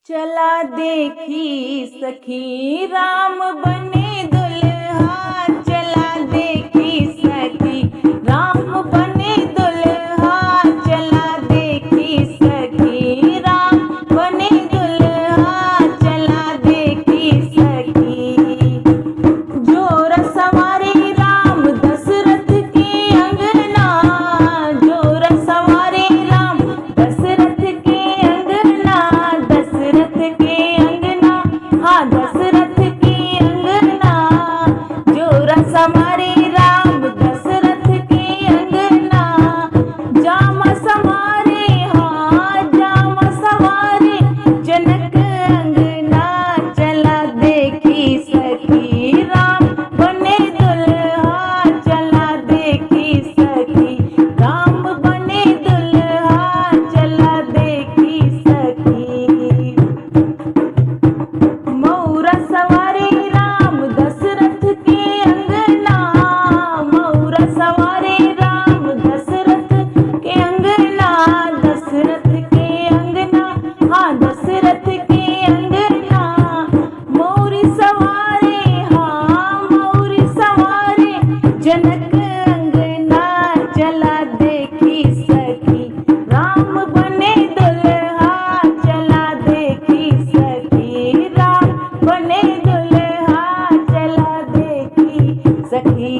चला देखी सखी राम बने दुल्हा, चला देखी सखी राम बने दुल्हा, चला देखी सखी राम बने दुल्हा, चला देखी सखी। जोर सवारी राम दशरथ के अंगना, जोर सवारी राम दशरथ के अंगना, दशरथ के अंगना, हाँ दशरथ के अंगना। जोर सवारी राम दशरथ के अंगना, जाम सवारे हाँ जाम सवारे जनक अंगना, चला देखी सखी राम बने दुल्हा, चला देखी सखी राम बने दुल्हा, चला देखी सखी। मौर सवारी राम दशरथ के अंगना, मौर सवारी राम दशरथ के अंगना, दशरथ के अंगना, हाँ दशरथ के अंगना। मौरी सवारे हाँ मौरी सवारे जनक अंगना, चला देखी सखी राम बने दुल्हा, चला देखी सखी राम बने दुल्हा, चला देखी सखी।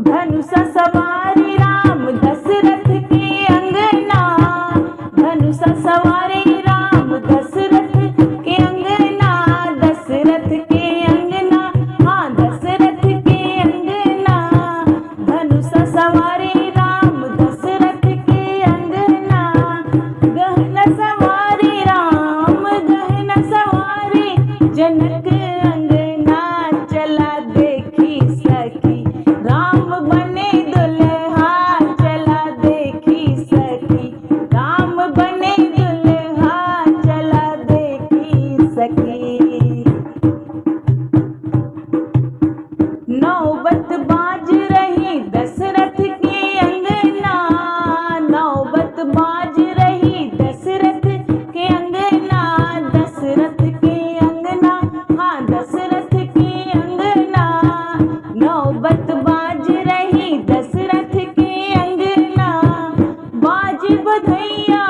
धनुष सवारी राम दशरथ के अंगना, धनुष सवारी राम दशरथ के अंगना, दशरथ के अंगना, हाँ दशरथ के अंगना। धनुष सवारी राम दशरथ के अंगना, गहन सवारी राम गहन सवारी जनक अंगना, चला देखी सखी राम बने दुल्हा, चला देखी सखी राम बने दुल्हा, चला देखी सखी। नौबत बाज रही दशरथ के अंगना, नौबत बाज रही दशरथ के अंगना, दशरथ के अंगना, हाँ दशरथ के अंगना। नौबत बाज रही दशरथ के अंगना, बाज बधैया